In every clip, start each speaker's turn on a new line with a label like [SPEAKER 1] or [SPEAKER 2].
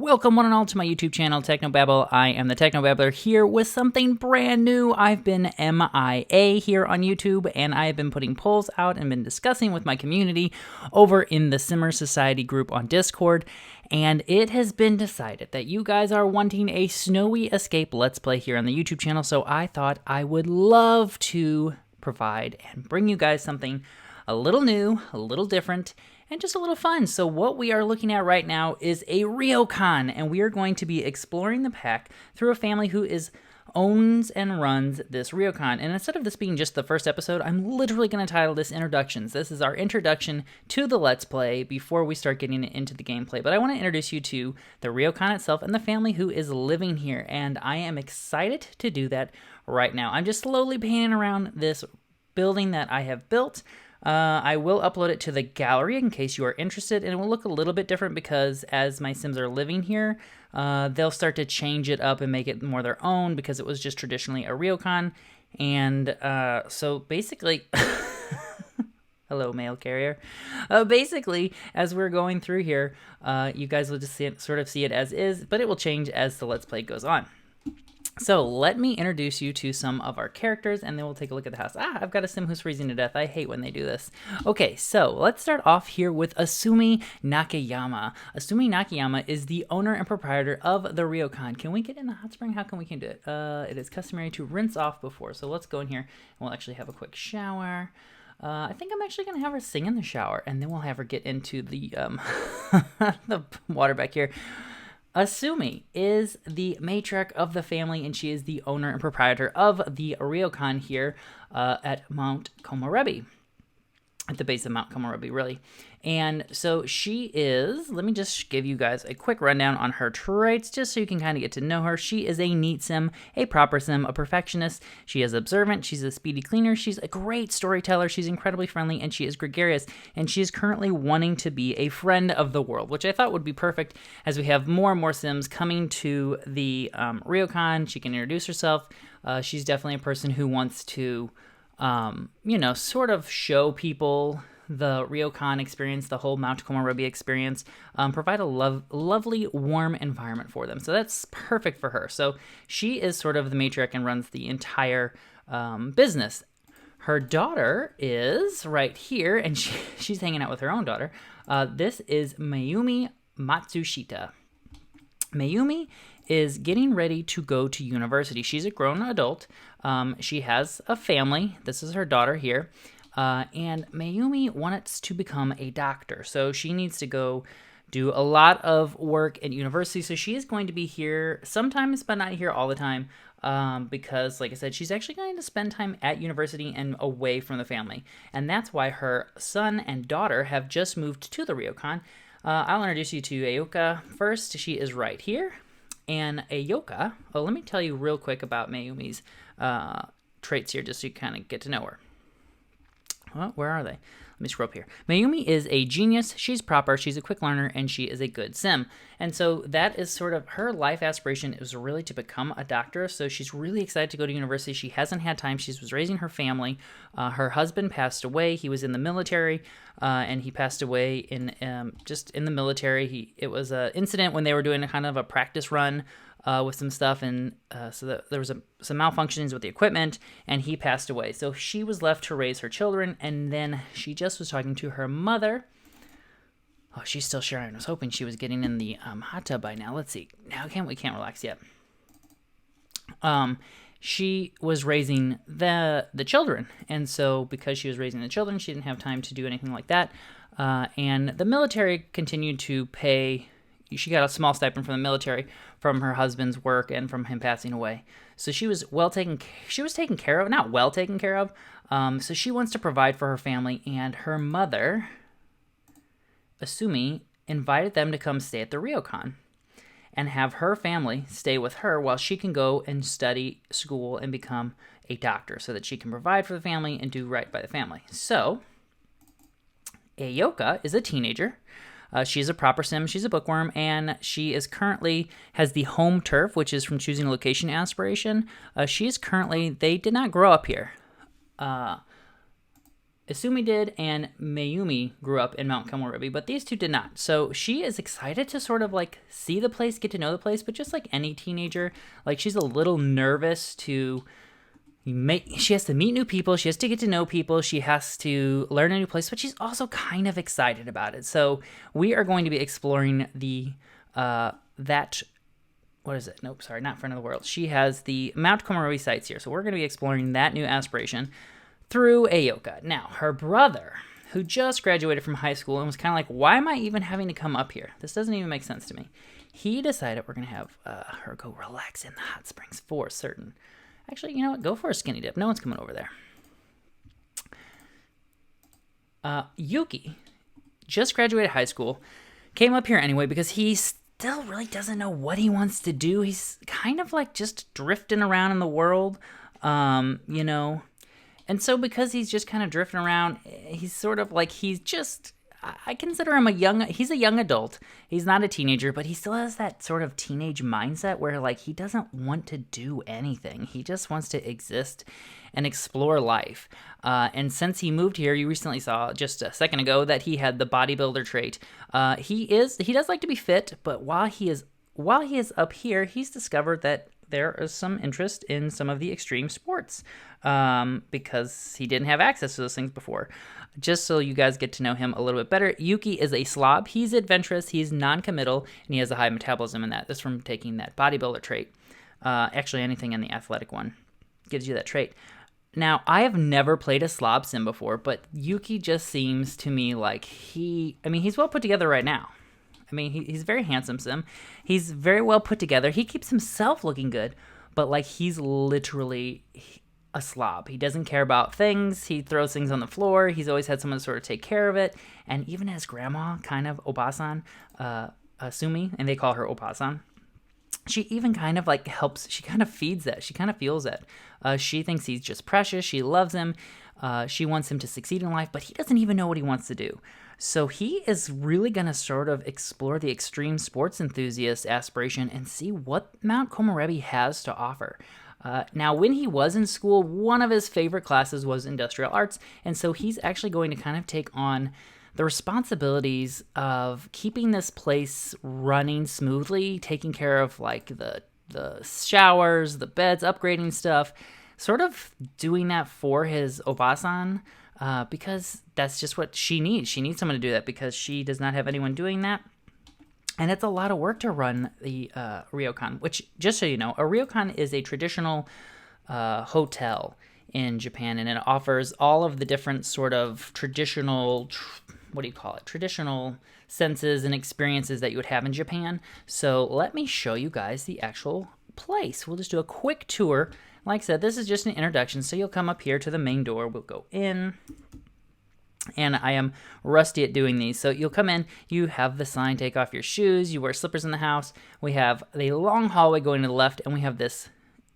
[SPEAKER 1] Welcome one and all to my YouTube channel, Technobabble. I am the Technobabbler here with something brand new. I've been MIA here on YouTube, and I have been putting polls out and been discussing with my community over in the Simmer Society group on Discord, and it has been decided that you guys are wanting a Snowy Escape Let's Play here on the YouTube channel, so I thought I would love to provide and bring you guys something a little new, a little different, and just a little fun. So what we are looking at right now is a ryokan, and we are going to be exploring the pack through a family who owns and runs this ryokan. And instead of this being just the first episode, I'm literally going to title this Introductions. This is our introduction to the Let's Play before we start getting into the gameplay. But I want to introduce you to the ryokan itself and the family who is living here, and I am excited to do that right now. I'm just slowly panning around this building that I have built. I will upload it to the gallery in case you are interested, and it will look a little bit different because as my Sims are living here, they'll start to change it up and make it more their own because it was just traditionally a ryokan. And so basically, hello, mail carrier. Basically, as we're going through here, you guys will just sort of see it as is, but it will change as the Let's Play goes on. So let me introduce you to some of our characters, and then we'll take a look at the house. I've got a Sim who's freezing to death. I hate when they do this. Okay, so let's start off here with Asumi Nakayama. Asumi Nakayama is the owner and proprietor of the ryokan. Can we get in the hot spring? How can we do it? It is customary to rinse off before. So let's go in here, and we'll actually have a quick shower. I think I'm actually going to have her sing in the shower, and then we'll have her get into the, the water back here. Asumi is the matriarch of the family, and she is the owner and proprietor of the ryokan here at Mount Komorebi. At the base of Mount Komorebi, really. And so she is, let me just give you guys a quick rundown on her traits, just so you can kind of get to know her. She is a neat Sim, a proper Sim, a perfectionist. She is observant. She's a speedy cleaner. She's a great storyteller. She's incredibly friendly, and she is gregarious. And she is currently wanting to be a friend of the world, which I thought would be perfect as we have more and more Sims coming to the ryokan. She can introduce herself. She's definitely a person who wants to sort of show people the ryokan experience, the whole Mount Komorebi experience, provide a lovely, warm environment for them. So that's perfect for her. So she is sort of the matriarch and runs the entire business. Her daughter is right here, and she's hanging out with her own daughter. This is Mayumi Matsushita. Mayumi is getting ready to go to university. She's a grown adult. She has a family. This is her daughter here. And Mayumi wants to become a doctor. So she needs to go do a lot of work at university. So she is going to be here sometimes, but not here all the time. Because, like I said, she's actually going to spend time at university and away from the family. And that's why her son and daughter have just moved to the ryokan. I'll introduce you to Aoka first. She is right here. And Aoka, let me tell you real quick about Mayumi's traits here, just so you kind of get to know her. Well, where are they? Let me scroll up here. Mayumi is a genius. She's proper. She's a quick learner, and she is a good Sim. And so that is sort of her life aspiration, is really to become a doctor. So she's really excited to go to university. She hasn't had time. She was raising her family. Her husband passed away. He was in the military, and he passed away in just in the military. It was an incident when they were doing a kind of a practice run with some stuff, and so there was some malfunctions with the equipment, and he passed away. So she was left to raise her children, and then she just was talking to her mother. Oh, she's still sharing. I was hoping she was getting in the hot tub by now. Let's see. Now we can't relax yet. She was raising the children, and so because she was raising the children, she didn't have time to do anything like that. And the military continued to pay. She got a small stipend from the military from her husband's work and from him passing away. So she was taken care of, not well taken care of. So she wants to provide for her family, and her mother, Asumi, invited them to come stay at the ryokan and have her family stay with her while she can go and study school and become a doctor so that she can provide for the family and do right by the family. So Aoka is a teenager. She's a proper Sim, she's a bookworm, and she is currently has the home turf, which is from choosing a location aspiration. They did not grow up here. Isumi did, and Mayumi grew up in Mount Komorebi, but these two did not. So she is excited to sort of like see the place, get to know the place, but just like any teenager, like she's a little nervous to she has to meet new people, she has to get to know people, she has to learn a new place, but she's also kind of excited about it. So we are going to be exploring the what is it? Nope, sorry, not Friend of the World. She has the Mount Komorebi sites here, so we're going to be exploring that new aspiration through Aoka. Now, her brother, who just graduated from high school and was kind of like, why am I even having to come up here? This doesn't even make sense to me. He decided we're going to have her go relax in the hot springs for certain. Actually, you know what? Go for a skinny dip. No one's coming over there. Yuki just graduated high school, came up here anyway because he still really doesn't know what he wants to do. He's kind of like just drifting around in the world, you know. And so because he's just kind of drifting around, he's sort of like, I consider him he's a young adult. He's not a teenager, but he still has that sort of teenage mindset where like he doesn't want to do anything. He just wants to exist and explore life. And since he moved here, you recently saw just a second ago that he had the bodybuilder trait. He does like to be fit, but while he is up here, he's discovered that there is some interest in some of the extreme sports because he didn't have access to those things before. Just so you guys get to know him a little bit better, Yuki is a slob. He's adventurous, he's non-committal, and he has a high metabolism in that. That's from taking that bodybuilder trait. Actually, anything in the athletic one gives you that trait. Now, I have never played a slob sim before, but Yuki just seems to me like he's well put together right now. I mean, he's very handsome sim. He's very well put together. He keeps himself looking good, but like he's literally a slob. He doesn't care about things. He throws things on the floor. He's always had someone to sort of take care of it. And even his grandma, kind of Obasan, Sumi, and they call her Obasan, she even kind of like helps. She kind of feeds it. She kind of feels it. She thinks he's just precious. She loves him. She wants him to succeed in life, but he doesn't even know what he wants to do. So he is really going to sort of explore the extreme sports enthusiast aspiration and see what Mount Komorebi has to offer. Now, when he was in school, one of his favorite classes was industrial arts, and so he's actually going to kind of take on the responsibilities of keeping this place running smoothly, taking care of like the showers, the beds, upgrading stuff, sort of doing that for his Obasan, because that's just what she needs. She needs someone to do that because she does not have anyone doing that. And it's a lot of work to run the ryokan, which, just so you know, a ryokan is a traditional hotel in Japan, and it offers all of the different sort of traditional, traditional senses and experiences that you would have in Japan. So let me show you guys the actual place. We'll just do a quick tour. Like I said, this is just an introduction, so you'll come up here to the main door. We'll go in. And I am rusty at doing these. So you'll come in, you have the sign, take off your shoes, you wear slippers in the house. We have the long hallway going to the left, and we have this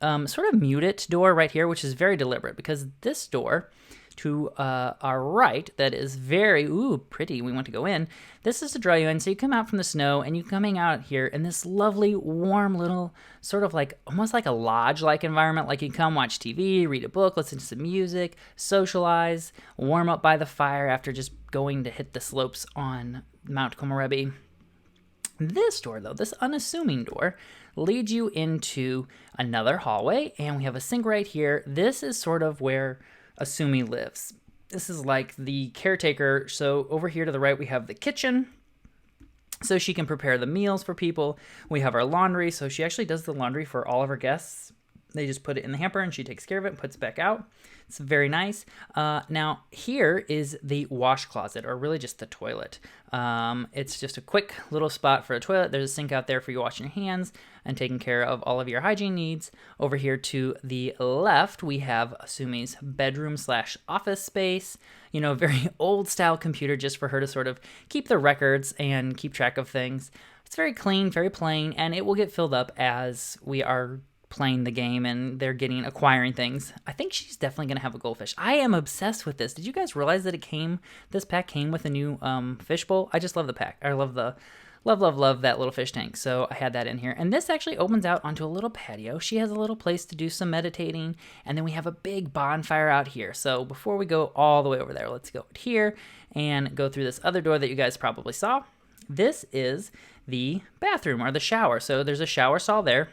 [SPEAKER 1] sort of muted door right here, which is very deliberate because this door to our right that is very, pretty, we want to go in. This is to draw you in, so you come out from the snow, and you're coming out here in this lovely, warm little, sort of like, almost like a lodge-like environment, like you come watch TV, read a book, listen to some music, socialize, warm up by the fire after just going to hit the slopes on Mount Komorebi. This door, though, this unassuming door, leads you into another hallway, and we have a sink right here. This is sort of where Asumi lives. This is like the caretaker. So over here to the right, we have the kitchen, so she can prepare the meals for people. We have our laundry, so she actually does the laundry for all of her guests. They just put it in the hamper, and she takes care of it and puts it back out. It's very nice. Now, here is the wash closet, or really just the toilet. It's just a quick little spot for a toilet. There's a sink out there for you washing your hands and taking care of all of your hygiene needs. Over here to the left, we have Asumi's bedroom/office space. You know, a very old-style computer just for her to sort of keep the records and keep track of things. It's very clean, very plain, and it will get filled up as we are playing the game and they're acquiring things. I think she's definitely going to have a goldfish. I am obsessed with this. Did you guys realize that this pack came with a new fishbowl? I just love the pack. I love Love, love, love that little fish tank. So I had that in here. And this actually opens out onto a little patio. She has a little place to do some meditating. And then we have a big bonfire out here. So before we go all the way over there, let's go here and go through this other door that you guys probably saw. This is the bathroom or the shower. So there's a shower stall there.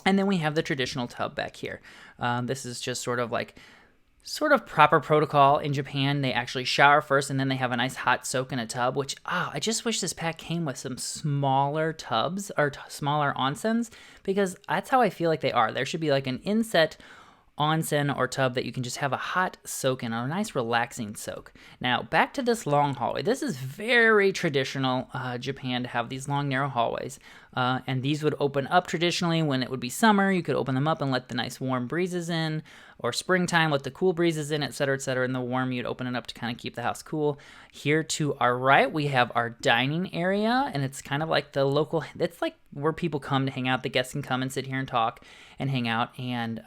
[SPEAKER 1] And then we have the traditional tub back here. This is just sort of proper protocol in Japan. They actually shower first and then they have a nice hot soak in a tub, which, I just wish this pack came with some smaller tubs or smaller onsens, because that's how I feel like they are. There should be like an inset onsen or tub that you can just have a hot soak in, or a nice relaxing soak. Now, back to this long hallway. This is very traditional Japan to have these long, narrow hallways. And these would open up traditionally when it would be summer. You could open them up and let the nice warm breezes in, or springtime, let the cool breezes in, etc., etc. In the warm, you'd open it up to kind of keep the house cool. Here to our right, we have our dining area, and it's kind of like the local, it's like where people come to hang out. The guests can come and sit here and talk and hang out and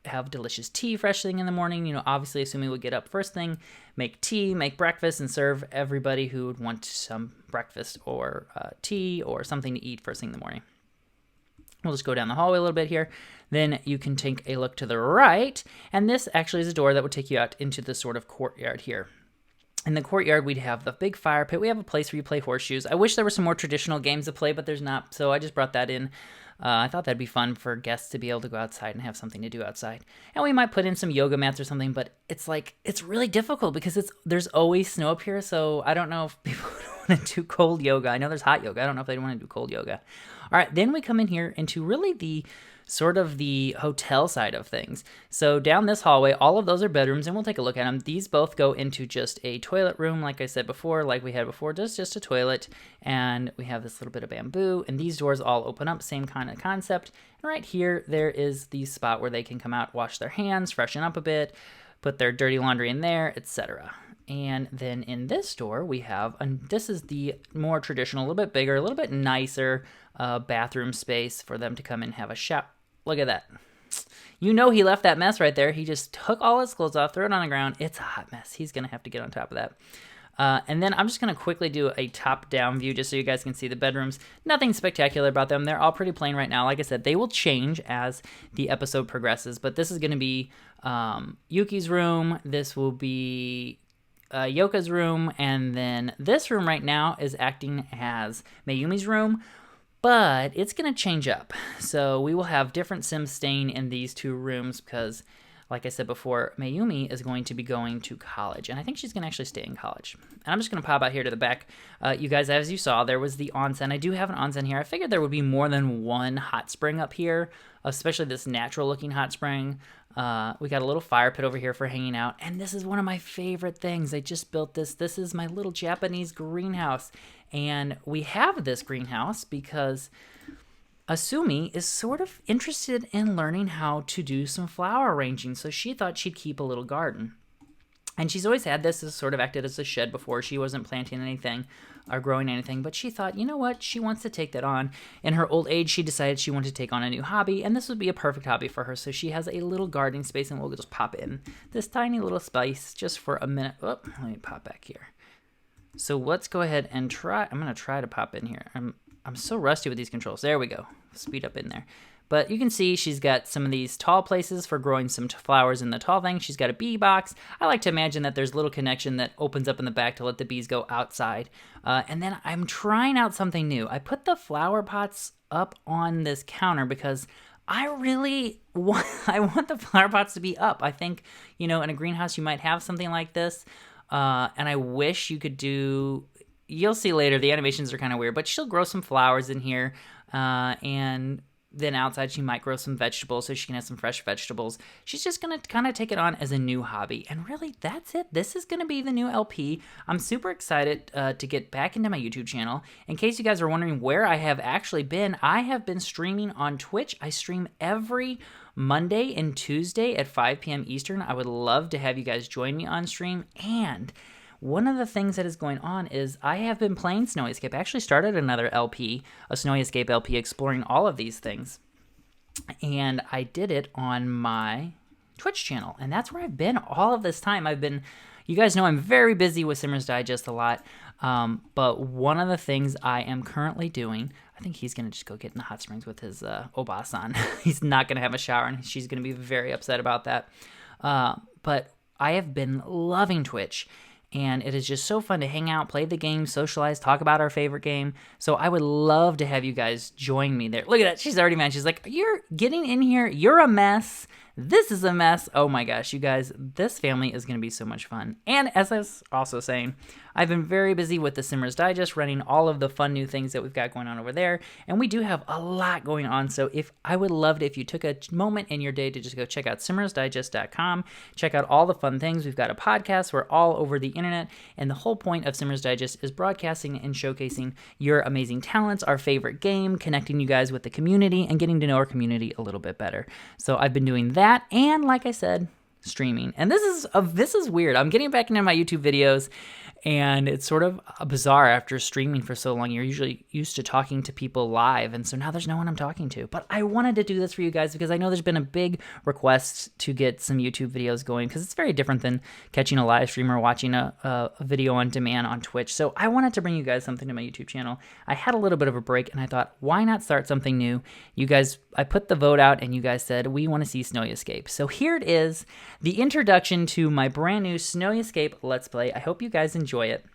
[SPEAKER 1] have delicious tea fresh thing in the morning. You know, obviously, assuming we get up first thing, make tea, make breakfast, and serve everybody who would want some breakfast or tea or something to eat first thing in the morning. We'll just go down the hallway a little bit here. Then you can take a look to the right, and this actually is a door that would take you out into the sort of courtyard here. In the courtyard, we'd have the big fire pit. We have a place where you play horseshoes. I wish there were some more traditional games to play, but there's not, so I just brought that in. I thought that'd be fun for guests to be able to go outside and have something to do outside. And we might put in some yoga mats or something, but it's really difficult because there's always snow up here, so I don't know if people want to do cold yoga. I know there's hot yoga. I don't know if they want to do cold yoga. All right, then we come in here into really the sort of the hotel side of things. So down this hallway, all of those are bedrooms, and we'll take a look at them. These both go into just a toilet room, like I said before, like we had before, just a toilet. And we have this little bit of bamboo, and these doors all open up, same kind of concept. And right here, there is the spot where they can come out, wash their hands, freshen up a bit, put their dirty laundry in there, etc. And then in this door, we have, and this is the more traditional, a little bit bigger, a little bit nicer bathroom space for them to come and have a shower. Look at that. You know he left that mess right there. He just took all his clothes off, threw it on the ground. It's a hot mess. He's going to have to get on top of that. And then I'm just going to quickly do a top-down view just so you guys can see the bedrooms. Nothing spectacular about them. They're all pretty plain right now. Like I said, they will change as the episode progresses. But this is going to be Yuki's room. This will be Yoka's room. And then this room right now is acting as Mayumi's room. But it's going to change up. So we will have different Sims staying in these two rooms because, like I said before, Mayumi is going to be going to college. And I think she's going to actually stay in college. And I'm just going to pop out here to the back. You guys, as you saw, there was the onsen. I do have an onsen here. I figured there would be more than one hot spring up here, especially this natural-looking hot spring. We got a little fire pit over here for hanging out. And this is one of my favorite things. I just built this. This is my little Japanese greenhouse. And we have this greenhouse because Asumi is sort of interested in learning how to do some flower arranging. So she thought she'd keep a little garden. And she's always had this as sort of acted as a shed before. She wasn't planting anything or growing anything. But she thought, you know what? She wants to take that on. In her old age, she decided she wanted to take on a new hobby. And this would be a perfect hobby for her. So she has a little gardening space. And we'll just pop in this tiny little space just for a minute. Oh, let me pop back here. So let's go ahead and try. I'm going to try to pop in here. I'm so rusty with these controls. There we go. Speed up in there. But you can see she's got some of these tall places for growing some flowers in the tall thing. She's got a bee box. I like to imagine that there's a little connection that opens up in the back to let the bees go outside. And then I'm trying out something new. I put the flower pots up on this counter because I want the flower pots to be up. I think, in a greenhouse you might have something like this. And I wish you could do, you'll see later, the animations are kind of weird, but she'll grow some flowers in here, and then outside she might grow some vegetables so she can have some fresh vegetables. She's just going to kind of take it on as a new hobby. And really, that's it. This is going to be the new LP. I'm super excited to get back into my YouTube channel. In case you guys are wondering where I have actually been, I have been streaming on Twitch. I stream every Monday and Tuesday at 5 p.m. Eastern. I would love to have you guys join me on stream. And one of the things that is going on is I have been playing Snowy Escape. I actually started another LP, a Snowy Escape LP, exploring all of these things. And I did it on my Twitch channel. And that's where I've been all of this time. I've been, You guys know I'm very busy with Simmer's Digest a lot, but one of the things I am currently doing, I think he's going to just go get in the hot springs with his Obasan. He's not going to have a shower, and she's going to be very upset about that. But I have been loving Twitch, and it is just so fun to hang out, play the game, socialize, talk about our favorite game. So I would love to have you guys join me there. Look at that. She's already mad. She's like, you're getting in here. You're a mess. This is a mess. Oh my gosh, you guys, this family is going to be so much fun. And as I was also saying, I've been very busy with the Simmer's Digest, running all of the fun new things that we've got going on over there. And we do have a lot going on. So I would love it if you took a moment in your day to just go check out simmersdigest.com, check out all the fun things. We've got a podcast. We're all over the internet. And the whole point of Simmer's Digest is broadcasting and showcasing your amazing talents, our favorite game, connecting you guys with the community, and getting to know our community a little bit better. So I've been doing that. And like I said, streaming. And this is weird. I'm getting back into my YouTube videos, and it's sort of bizarre after streaming for so long. You're usually used to talking to people live, and so now there's no one I'm talking to. But I wanted to do this for you guys because I know there's been a big request to get some YouTube videos going, because it's very different than catching a live stream or watching a video on demand on Twitch. So I wanted to bring you guys something to my YouTube channel. I had a little bit of a break, and I thought, why not start something new? You guys, I put the vote out, and you guys said, we want to see Snowy Escape. So here it is, the introduction to my brand new Snowy Escape Let's Play. I hope you guys enjoy it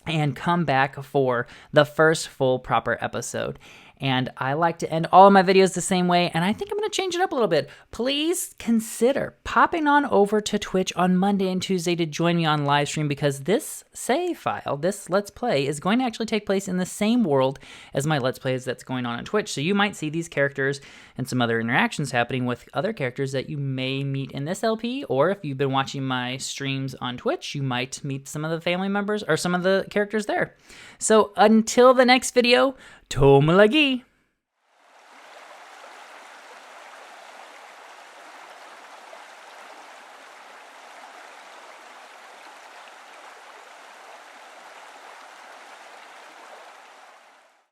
[SPEAKER 1] and come back for the first full proper episode. And I like to end all of my videos the same way, and I think I'm going to change it up a little bit. Please consider popping on over to Twitch on Monday and Tuesday to join me on live stream, because this save file, this Let's Play, is going to actually take place in the same world as my Let's Plays that's going on Twitch. So you might see these characters and some other interactions happening with other characters that you may meet in this LP, or if you've been watching my streams on Twitch, you might meet some of the family members or some of the characters there. So until the next video, Tomalagi!